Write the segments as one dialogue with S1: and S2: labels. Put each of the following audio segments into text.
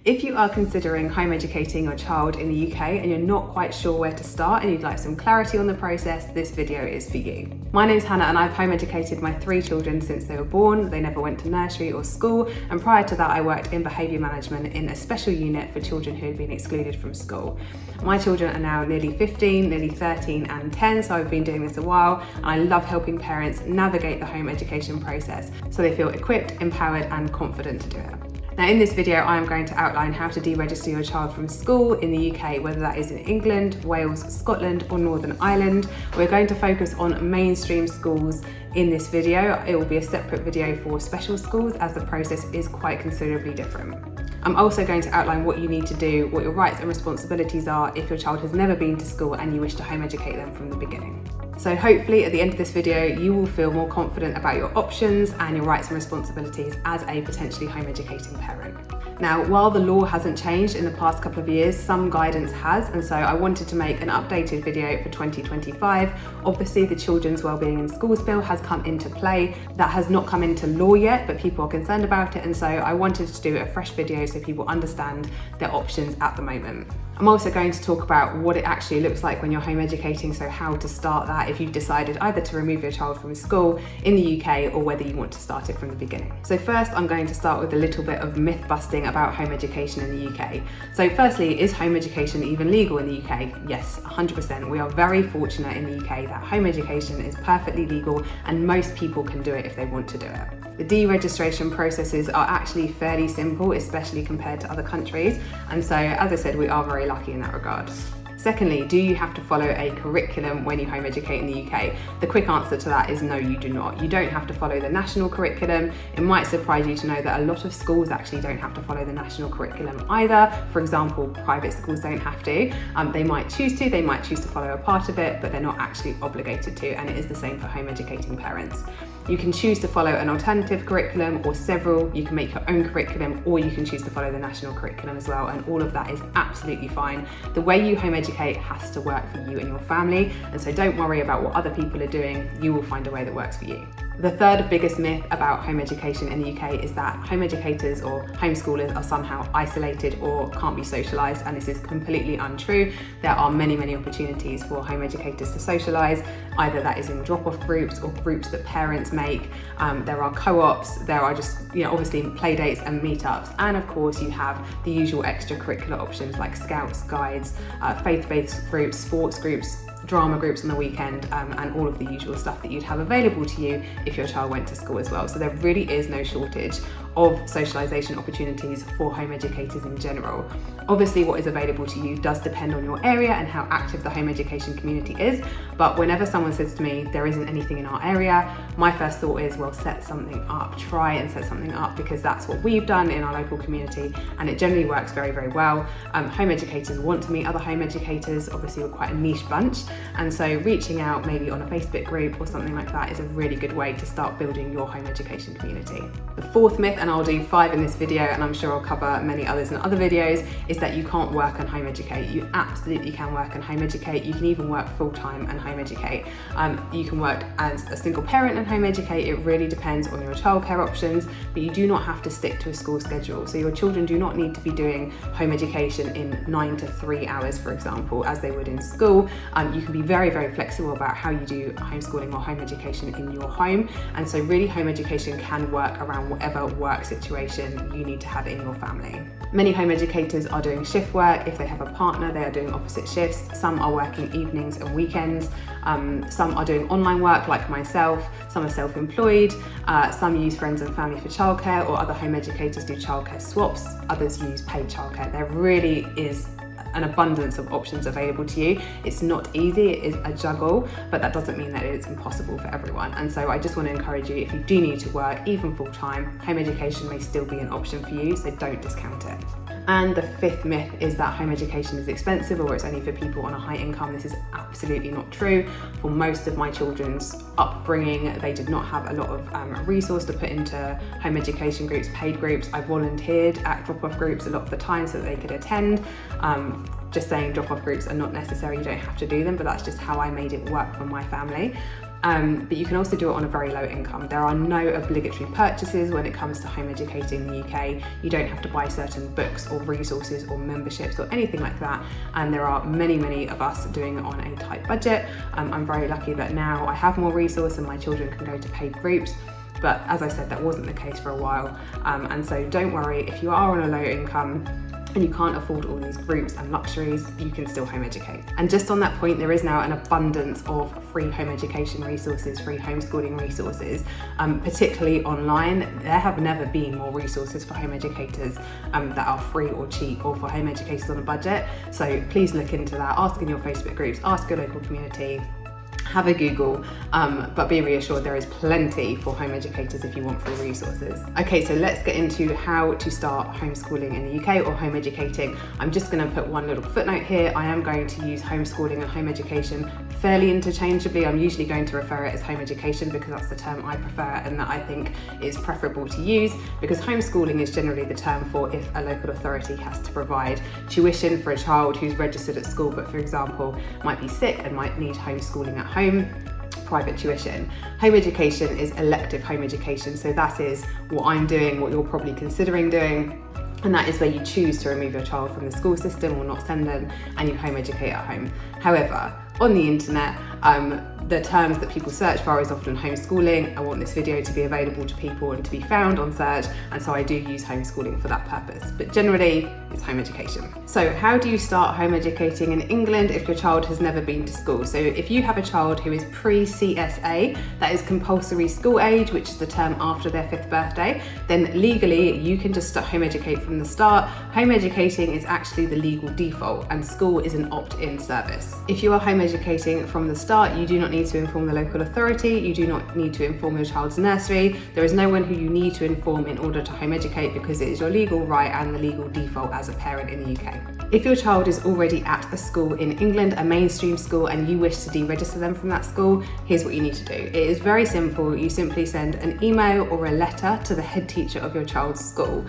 S1: If you are considering home educating your child in the UK and you're not quite sure where to start and you'd like some clarity on the process, this video is for you. My name's Hannah and I've home educated my 3 children since they were born. They never went to nursery or school, and prior to that I worked in behaviour management in a special unit for children who had been excluded from school. My children are now nearly 15, nearly 13 and 10, so I've been doing this a while, and I love helping parents navigate the home education process so they feel equipped, empowered and confident to do it. Now in this video I am going to outline how to deregister your child from school in the UK, whether that is in England, Wales, Scotland or Northern Ireland. We're going to focus on mainstream schools in this video. It will be a separate video for special schools as the process is quite considerably different. I'm also going to outline what you need to do, what your rights and responsibilities are if your child has never been to school and you wish to home educate them from the beginning. So hopefully at the end of this video, you will feel more confident about your options and your rights and responsibilities as a potentially home educating parent. Now, while the law hasn't changed in the past couple of years, some guidance has, and so I wanted to make an updated video for 2025. Obviously, the Children's Wellbeing in Schools Bill has come into play. That has not come into law yet, but people are concerned about it, and so I wanted to do a fresh video so people understand their options at the moment. I'm also going to talk about what it actually looks like when you're home educating, so how to start that if you've decided either to remove your child from school in the UK or whether you want to start it from the beginning. So first I'm going to start with a little bit of myth busting about home education in the UK. So firstly, is home education even legal in the UK? Yes, 100%. We are very fortunate in the UK that home education is perfectly legal and most people can do it if they want to do it. The deregistration processes are actually fairly simple, especially compared to other countries, and so as I said, we are very lucky in that regard. Secondly, do you have to follow a curriculum when you home educate in the UK? The quick answer to that is no, you do not. You don't have to follow the national curriculum. It might surprise you to know that a lot of schools actually don't have to follow the national curriculum either. For example, private schools don't have to. They might choose to, they might choose to follow a part of it, but they're not actually obligated to, and it is the same for home educating parents. You can choose to follow an alternative curriculum or several. You can make your own curriculum, or you can choose to follow the national curriculum as well, and all of that is absolutely fine. The way you home educate has to work for you and your family, and so don't worry about what other people are doing. You will find a way that works for you. The third biggest myth about home education in the UK is that home educators or homeschoolers are somehow isolated or can't be socialised, and this is completely untrue. There are many opportunities for home educators to socialise, either that is in drop-off groups or groups that parents make. There are co-ops, there are just, obviously play dates and meetups, and of course you have the usual extracurricular options like scouts, guides, faith-based groups, sports groups, drama groups on the weekend, and all of the usual stuff that you'd have available to you if your child went to school as well. So there really is no shortage of socialisation opportunities for home educators in general. Obviously what is available to you does depend on your area and how active the home education community is, but whenever someone says to me there isn't anything in our area, my first thought is, well, set something up, try and set something up, because that's what we've done in our local community and it generally works very well. Home educators want to meet other home educators. Obviously we're quite a niche bunch, and so reaching out maybe on a Facebook group or something like that is a really good way to start building your home education community. The fourth myth, and I'll do 5 in this video and I'm sure I'll cover many others in other videos, is that you can't work and home educate. You absolutely can work and home educate. You can even work full-time and home educate. You can work as a single parent and home educate. It really depends on your childcare options, but you do not have to stick to a school schedule. So your children do not need to be doing home education in 9 to 3 hours, for example, as they would in school. You can be very flexible about how you do homeschooling or home education in your home, and so really home education can work around whatever work situation you need to have in your family. Many home educators are doing shift work. If they have a partner, they are doing opposite shifts. Some are working evenings and weekends. Some are doing online work like myself. Some are self-employed. Some use friends and family for childcare, or other home educators do childcare swaps. Others use paid childcare. There really is an abundance of options available to you. It's not easy, it is a juggle, but that doesn't mean that it's impossible for everyone. And so I just want to encourage you, if you do need to work, even full-time, home education may still be an option for you, so don't discount it. And the fifth myth is that home education is expensive or it's only for people on a high income. This is absolutely not true. For most of my children's upbringing, they did not have a lot of resource to put into home education groups, paid groups. I volunteered at drop-off groups a lot of the time so that they could attend. Just saying, drop-off groups are not necessary, you don't have to do them, but that's just how I made it work for my family. but you can also do it on a very low income. There are no obligatory purchases when it comes to home educating in the UK. You don't have to buy certain books or resources or memberships or anything like that, and there are many of us doing it on a tight budget. I'm very lucky that now I have more resource and my children can go to paid groups. But as I said, that wasn't the case for a while. And so don't worry, if you are on a low income and you can't afford all these groups and luxuries, you can still home educate. And just on that point, there is now an abundance of free home education resources, free homeschooling resources, particularly online. There have never been more resources for home educators that are free or cheap, or for home educators on a budget. So please look into that, ask in your Facebook groups, ask your local community, have a Google, but be reassured there is plenty for home educators if you want free resources. Okay, so let's get into how to start homeschooling in the UK or home educating. I'm just going to put one little footnote here. I am going to use homeschooling and home education fairly interchangeably. I'm usually going to refer it as home education because that's the term I prefer and that I think is preferable to use, because homeschooling is generally the term for if a local authority has to provide tuition for a child who's registered at school but, for example, might be sick and might need homeschooling at home, private tuition. Home education is elective home education, so that is what I'm doing, what you're probably considering doing, and that is where you choose to remove your child from the school system or not send them, and you home educate at home. However, on the internet, the terms that people search for is often homeschooling. I want this video to be available to people and to be found on search, and so I do use homeschooling for that purpose, but generally it's home education. So how do you start home educating in England if your child has never been to school? So if you have a child who is pre-CSA, that is compulsory school age, which is the term after their 5th birthday, then legally you can just start home educate from the start. Home educating is actually the legal default, and school is an opt-in service. If you are home educating from the start, you do not need to inform the local authority, you do not need to inform your child's nursery. There is no one who you need to inform in order to home educate, because it is your legal right and the legal default as a parent in the UK. If your child is already at a school in England, a mainstream school, and you wish to deregister them from that school, here's what you need to do. It is very simple. You simply send an email or a letter to the head teacher of your child's school.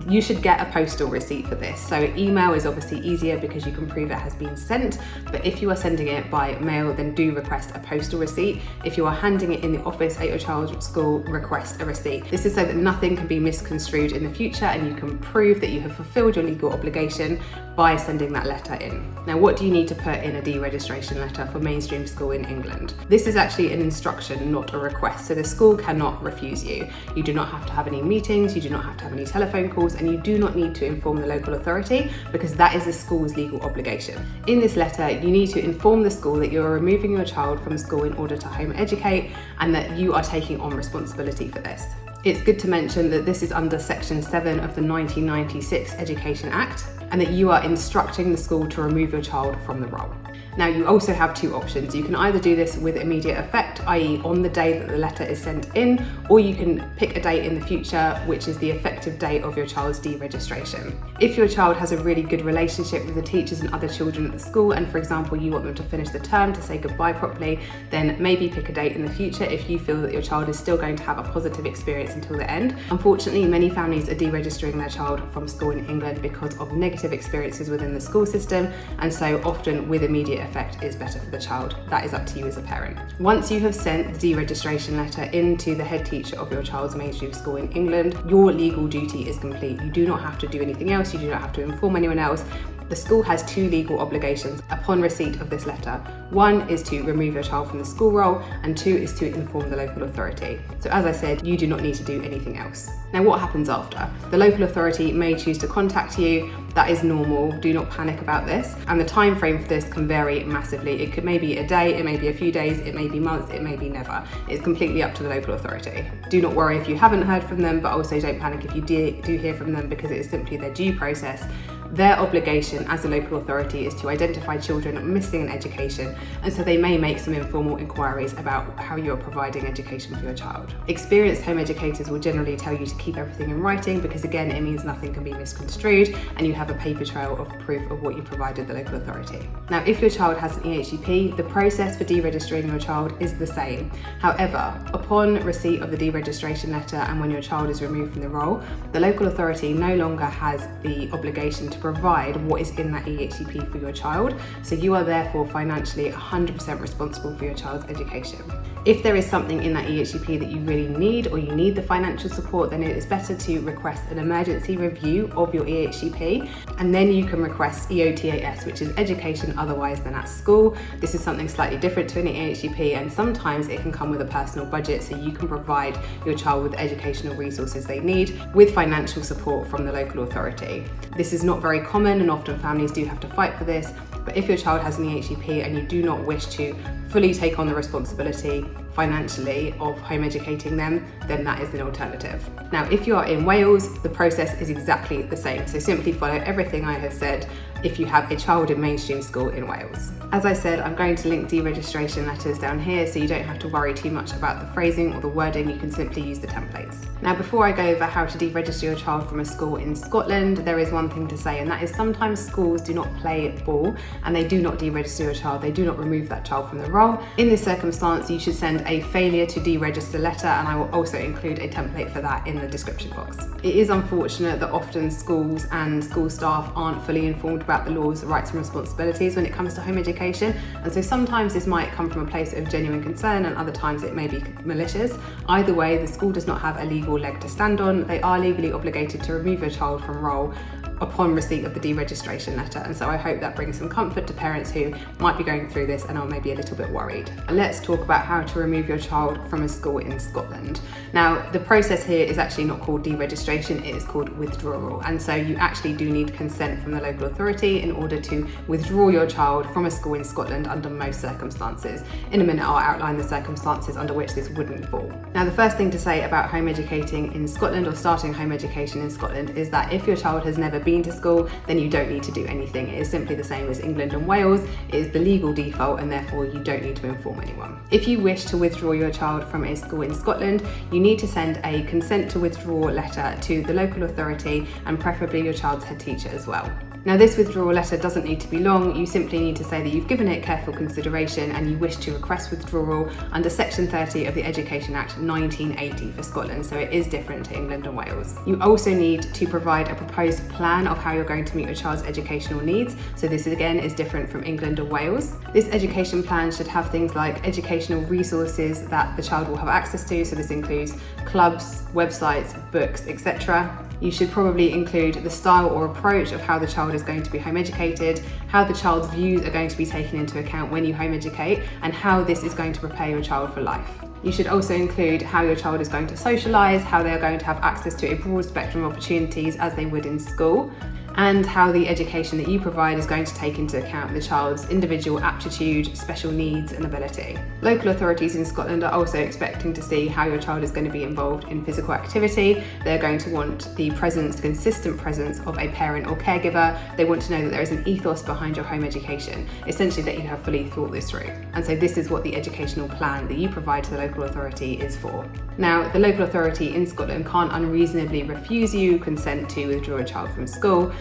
S1: You should get a postal receipt for this. So email is obviously easier because you can prove it has been sent, but if you are sending it by mail, then do request a postal receipt. If you are handing it in the office at your child's school, request a receipt. This is so that nothing can be misconstrued in the future and you can prove that you have fulfilled your legal obligation by sending that letter in. Now, what do you need to put in a deregistration letter for mainstream school in England? This is actually an instruction, not a request, so the school cannot refuse you. You do not have to have any meetings, you do not have to have any telephone calls, and you do not need to inform the local authority because that is the school's legal obligation. In this letter, you need to inform the school that you are removing your child from school in order to home educate and that you are taking on responsibility for this. It's good to mention that this is under Section 7 of the 1996 Education Act, and that you are instructing the school to remove your child from the role. Now, you also have two options. You can either do this with immediate effect, i.e. on the day that the letter is sent in, or you can pick a date in the future, which is the effective date of your child's deregistration. If your child has a really good relationship with the teachers and other children at the school, and for example, you want them to finish the term to say goodbye properly, then maybe pick a date in the future if you feel that your child is still going to have a positive experience until the end. Unfortunately, many families are deregistering their child from school in England because of negative experiences within the school system, and so often with immediate effect is better for the child. That is up to you as a parent. Once you have sent the deregistration letter into the head teacher of your child's mainstream school in England, your legal duty is complete. You do not have to do anything else. You do not have to inform anyone else. The school has two legal obligations upon receipt of this letter. One is to remove your child from the school roll, and two is to inform the local authority. So as I said, you do not need to do anything else. Now, what happens after? The local authority may choose to contact you. That is normal. Do not panic about this. And the time frame for this can vary massively. It could maybe a day, it may be a few days, it may be months, it may be never. It's completely up to the local authority. Do not worry if you haven't heard from them, but also don't panic if you do hear from them, because it is simply their due process. Their obligation as a local authority is to identify children missing in education, and so they may make some informal inquiries about how you are providing education for your child. Experienced home educators will generally tell you to keep everything in writing, because again, it means nothing can be misconstrued and you have a paper trail of proof of what you provided the local authority. Now, if your child has an EHCP, the process for deregistering your child is the same. However, upon receipt of the deregistration letter and when your child is removed from the roll, the local authority no longer has the obligation to provide what is in that EHCP for your child, so you are therefore financially 100% responsible for your child's education. If there is something in that EHCP that you really need, or you need the financial support, then it is better to request an emergency review of your EHCP, and then you can request EOTAS, which is education otherwise than at school. This is something slightly different to an EHCP, and sometimes it can come with a personal budget, so you can provide your child with the educational resources they need with financial support from the local authority. This is not very common, and often families do have to fight for this, but if your child has an EHCP and you do not wish to fully take on the responsibility financially of home educating them, then that is an alternative. Now, if you are in Wales, the process is exactly the same. So simply follow everything I have said if you have a child in mainstream school in Wales. As I said, I'm going to link deregistration letters down here so you don't have to worry too much about the phrasing or the wording, you can simply use the templates. Now, before I go over how to deregister your child from a school in Scotland, there is one thing to say, and that is sometimes schools do not play ball and they do not deregister your child, they do not remove that child from the roll. In this circumstance, you should send a failure to deregister letter, and I will also include a template for that in the description box. It is unfortunate that often schools and school staff aren't fully informed about the laws, rights and responsibilities when it comes to home education, and so sometimes this might come from a place of genuine concern and other times it may be malicious. Either way, the school does not have a legal leg to stand on. They are legally obligated to remove your child from roll upon receipt of the deregistration letter, and so I hope that brings some comfort to parents who might be going through this and are maybe a little bit worried. Let's talk about how to remove your child from a school in Scotland. Now, the process here is actually not called deregistration, it is called withdrawal, and so you actually do need consent from the local authority in order to withdraw your child from a school in Scotland under most circumstances. In a minute I'll outline the circumstances under which this wouldn't fall. Now, the first thing to say about home educating in Scotland, or starting home education in Scotland, is that if your child has never been to school, then you don't need to do anything. It is simply the same as England and Wales. It is the legal default, and therefore you don't need to inform anyone. If you wish to withdraw your child from a school in Scotland, you need to send a consent to withdraw letter to the local authority, and preferably your child's head teacher as well. Now, this withdrawal letter doesn't need to be long. You simply need to say that you've given it careful consideration and you wish to request withdrawal under Section 30 of the Education Act 1980 for Scotland, so it is different to England and Wales. You also need to provide a proposed plan of how you're going to meet your child's educational needs, so this again is different from England or Wales. This education plan should have things like educational resources that the child will have access to, so this includes clubs, websites, books, etc. You should probably include the style or approach of how the child is going to be home educated, how the child's views are going to be taken into account when you home educate, and how this is going to prepare your child for life. You should also include how your child is going to socialise, how they are going to have access to a broad spectrum of opportunities as they would in school, and how the education that you provide is going to take into account the child's individual aptitude, special needs and ability. Local authorities in Scotland are also expecting to see how your child is going to be involved in physical activity. They're going to want the consistent presence of a parent or caregiver. They want to know that there is an ethos behind your home education, essentially that you have fully thought this through. And so this is what the educational plan that you provide to the local authority is for. Now, the local authority in Scotland can't unreasonably refuse you consent to withdraw a child from school,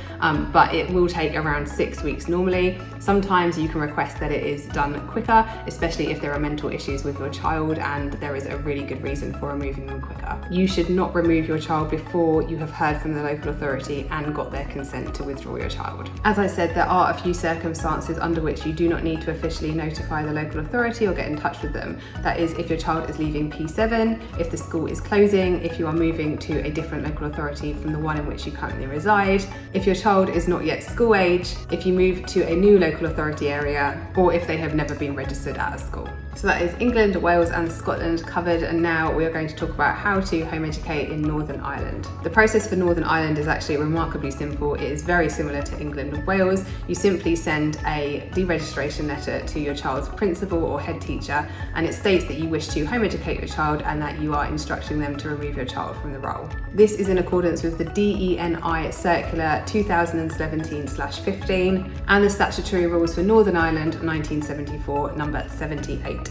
S1: but it will take around 6 weeks normally. Sometimes you can request that it is done quicker, especially if there are mental issues with your child and there is a really good reason for removing them quicker. You should not remove your child before you have heard from the local authority and got their consent to withdraw your child. As I said, there are a few circumstances under which you do not need to officially notify the local authority or get in touch with them. That is, if your child is leaving P7, if the school is closing, if you are moving to a different local authority from the one in which you currently reside, if your child is not yet school age, if you move to a new local authority area, or if they have never been registered at a school. So that is England, Wales and Scotland covered, and now we are going to talk about how to home educate in Northern Ireland. The process for Northern Ireland is actually remarkably simple. It is very similar to England and Wales. You simply send a deregistration letter to your child's principal or head teacher, and it states that you wish to home educate your child and that you are instructing them to remove your child from the roll. This is in accordance with the DENI Circular 2017/15 and the statutory rules for Northern Ireland 1974 number 78.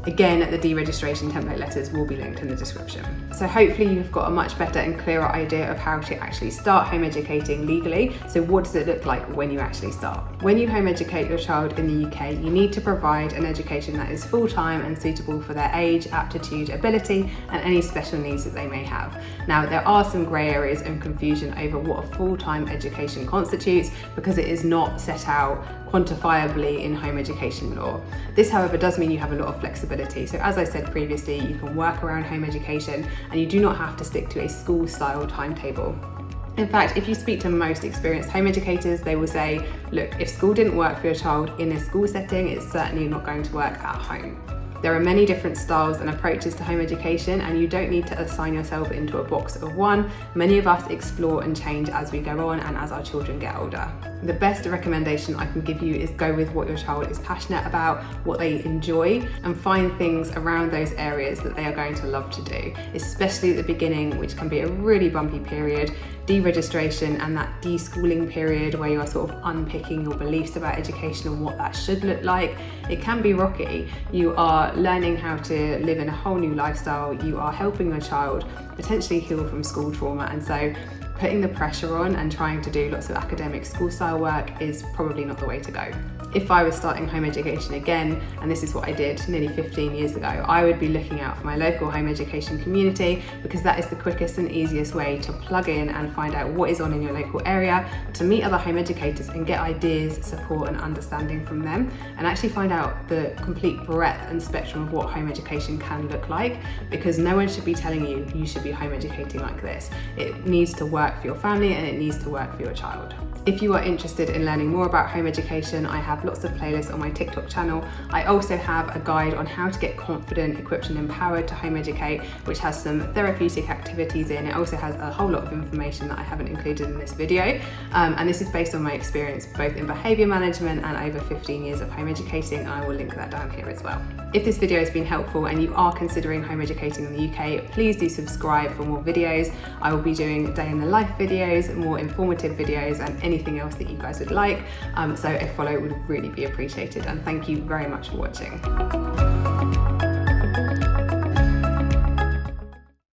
S1: Again, the deregistration template letters will be linked in the description. So hopefully you've got a much better and clearer idea of how to actually start home educating legally. So what does it look like when you actually start? When you home educate your child in the UK, you need to provide an education that is full-time and suitable for their age, aptitude, ability, and any special needs that they may have. Now, there are some grey areas and confusion over what a full-time education constitutes because it is not set out quantifiably in home education law. This, however, does mean you have a lot of flexibility flexibility. So as I said previously, you can work around home education and you do not have to stick to a school-style timetable. In fact, if you speak to most experienced home educators, they will say, look, if school didn't work for your child in a school setting, it's certainly not going to work at home. There are many different styles and approaches to home education, and you don't need to assign yourself into a box of one. Many of us explore and change as we go on and as our children get older. The best recommendation I can give you is go with what your child is passionate about, what they enjoy, and find things around those areas that they are going to love to do, especially at the beginning, which can be a really bumpy period. Deregistration and that deschooling period where you are sort of unpicking your beliefs about education and what that should look like. It can be rocky. You are learning how to live in a whole new lifestyle. You are helping your child potentially heal from school trauma, and so putting the pressure on and trying to do lots of academic school style work is probably not the way to go. If I was starting home education again, and this is what I did nearly 15 years ago, I would be looking out for my local home education community, because that is the quickest and easiest way to plug in and find out what is on in your local area, to meet other home educators and get ideas, support and understanding from them, and actually find out the complete breadth and spectrum of what home education can look like, because no one should be telling you you should be home educating like this. It needs to work for your family and it needs to work for your child. If you are interested in learning more about home education, I have lots of playlists on my TikTok channel. I also have a guide on how to get confident, equipped and empowered to home educate, which has some therapeutic activities in. It also has a whole lot of information that I haven't included in this video. And this is based on my experience both in behaviour management and over 15 years of home educating, and I will link that down here as well. If this video has been helpful and you are considering home educating in the UK, please do subscribe for more videos. I will be doing day in the life videos, more informative videos and anything else that you guys would like. So a follow would really be appreciated, and thank you very much for watching.